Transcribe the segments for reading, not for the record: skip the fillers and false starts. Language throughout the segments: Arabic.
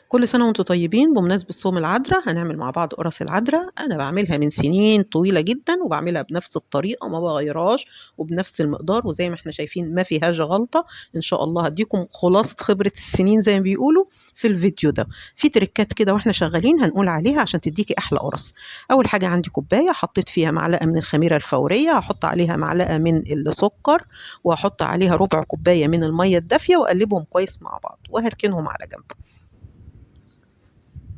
كل سنة وانتم طيبين. بمناسبة صوم العذراء هنعمل مع بعض قرص العذراء. أنا بعملها من سنين طويلة جدا وبعملها بنفس الطريقة ما بغيرهاش وبنفس المقدار، وزي ما احنا شايفين ما فيهاش غلطة. إن شاء الله هديكم خلاصة خبرة السنين زي ما بيقولوا في الفيديو ده. في تريكات كده واحنا شغالين هنقول عليها عشان تديكي أحلى قرص. أول حاجة عندي كوباية حطيت فيها معلقة من الخميرة الفورية، هحط عليها معلقة من السكر وهحط عليها ربع كوباية من المية الدافية وأقلبهم كويس مع بعض وهركنهم على جنب.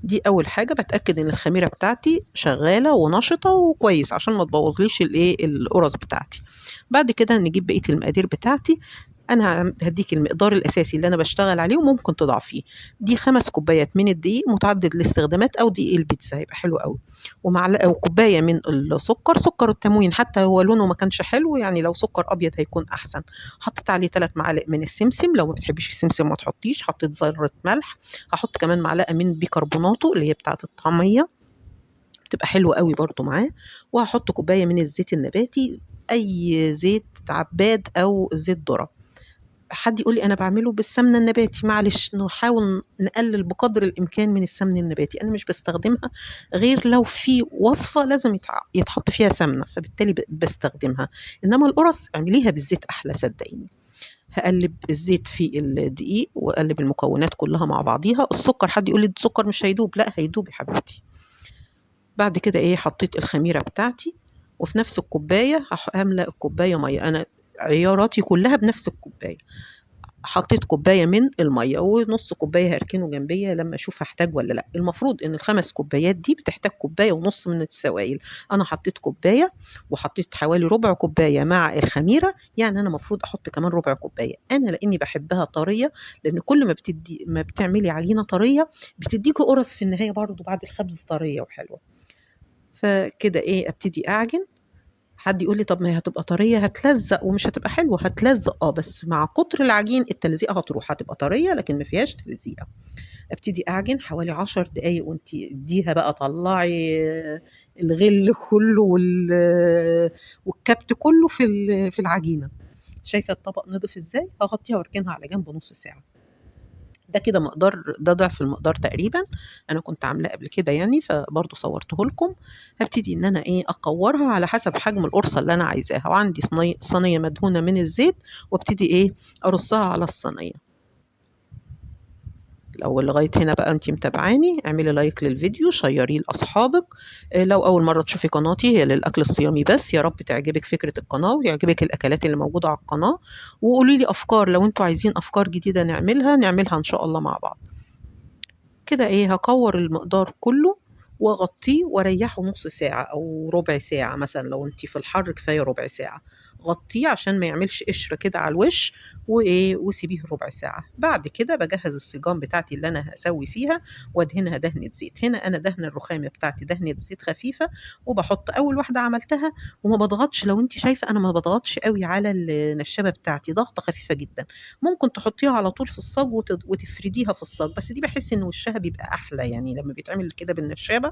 دي اول حاجه بتاكد ان الخميره بتاعتي شغاله ونشطه وكويس عشان ما تبوظليش القرص بتاعتي. بعد كده نجيب بقيه المقادير بتاعتي. انا هديك المقدار الاساسي اللي انا بشتغل عليه وممكن تضعفيه. دي 5 كوبايات من الدقيق متعدد الاستخدامات او دقيق البيتزا هيبقى حلو قوي، ومعلقه وكوبايه من السكر، سكر التموين حتى هو لونه ما كانش حلو، يعني لو سكر ابيض هيكون احسن. حطيت عليه 3 معالق من السمسم، لو ما بتحبيش السمسم ما تحطيش. حطيت ذره ملح. هحط كمان معلقه من بيكربوناتو اللي هي بتاعه الطعميه، بتبقى حلوه قوي برضو معاه. وهحط كوبايه من الزيت النباتي، اي زيت عباد او زيت ذره. حد يقول لي انا بعمله بالسمنه النباتي، معلش نحاول نقلل بقدر الامكان من السمن النباتي. انا مش بستخدمها غير لو في وصفه لازم يتحط فيها سمنه، فبالتالي بستخدمها. انما القرص اعمليها بالزيت احلى صدقيني. هقلب الزيت في الدقيق واقلب المكونات كلها مع بعضيها. السكر حد يقول لي السكر مش هيدوب، لا هيدوب يا حبيبتي. بعد كده حطيت الخميره بتاعتي، وفي نفس الكوبايه هملأ الكوبايه ميه. انا عياراتي كلها بنفس الكوبايه. حطيت كوباية من المية ونص كوباية هركنه جنبية لما أشوف هحتاج ولا لأ. المفروض إن ال5 كوبايات دي بتحتاج كوباية ونص من السوائل. أنا حطيت كوباية وحطيت حوالي ربع كوباية مع الخميرة، يعني أنا مفروض أحط كمان ربع كوباية. أنا لأني بحبها طرية، لأن كل ما بتعملي عجينة طرية بتديكي قرص في النهاية برضو بعد الخبز طرية وحلوة. فكده أبتدي أعجن. حد يقول لي طب ما هي هتبقى طرية هتلزق ومش هتبقى حلوة. هتلزق بس مع كتر العجين التلزيقة هتروح، هتبقى طرية لكن ما فيهاش تلزيقة. ابتدي اعجن حوالي 10 دقايق، وانت اديها بقى طلعي الغل كله والكبت كله في العجينة. شايفة الطبق نضف ازاي؟ هغطيها واركنها على جنب نص ساعة. ده كده مقدار، ده ضعف المقدار تقريبا. انا كنت عاملاه قبل كده يعني فبرضه صورته لكم. هبتدي ان انا اكورها على حسب حجم القرصه اللي انا عايزاها، وعندي صينيه مدهونه من الزيت، وابتدي ارصها على الصينيه. لو لغايه هنا بقى انت متابعاني اعملي لايك للفيديو، شيريه لاصحابك. لو اول مره تشوفي قناتي هي للاكل الصيامي بس، يا رب تعجبك فكره القناه ويعجبك الاكلات اللي موجوده على القناه. وقولي لي افكار، لو انتوا عايزين افكار جديده نعملها ان شاء الله مع بعض. كده هكور المقدار كله واغطيه واريحه نص ساعة او ربع ساعة مثلا. لو انتي في الحر كفاية ربع ساعة. غطيه عشان ما يعملش قشرة كده على الوش، وسيبيه ربع ساعة. بعد كده بجهز السيجان بتاعتي اللي انا هسوي فيها وادهنها دهنة زيت. هنا انا دهن الرخامة بتاعتي دهنة زيت خفيفة، وبحط اول واحدة عملتها وما بضغطش. لو انتي شايفة انا ما بضغطش قوي على النشابة بتاعتي، ضغطة خفيفة جدا. ممكن تحطيها على طول في الصاج وتفرديها في الصاج، بس دي بحس ان وشها بيبقى احلى يعني لما بيتعمل كده بالنشابه.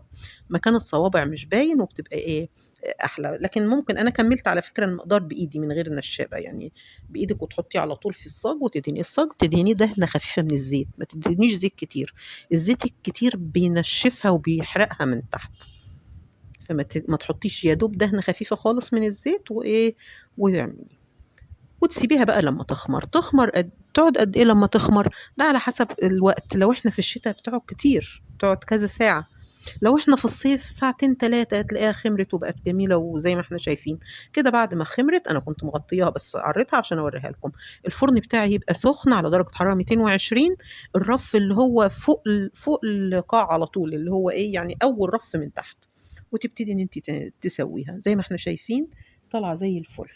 مكان الصوابع مش باين وبتبقى احلى. لكن ممكن انا كملت على فكره المقدار بايدي من غير النشابه يعني، بايدك وتحطيه على طول في الصاج وتدهني الصاج. تدهنيه دهنه خفيفه من الزيت، ما تدهنيش زيت كتير. الزيت الكتير بينشفها وبيحرقها من تحت. ما تحطيش، يا دوب دهنه خفيفه خالص من الزيت واعملي وتسيبيها بقى لما تخمر. تقعد قد ايه لما تخمر؟ ده على حسب الوقت. لو احنا في الشتاء بتقعد كتير، بتقعد كذا ساعة. لو احنا في الصيف ساعتين 3 هتلاقيها خمرت وبقت جميلة وزي ما احنا شايفين كده. بعد ما خمرت انا كنت مغطياها بس قريتها عشان اوريها لكم. الفرن بتاعي يبقى سخن على درجة حرارة 220. الرف اللي هو فوق القاع على طول، اللي هو يعني اول رف من تحت. وتبتدي ان انت تسويها زي ما احنا شايفين، طالعة زي الفل.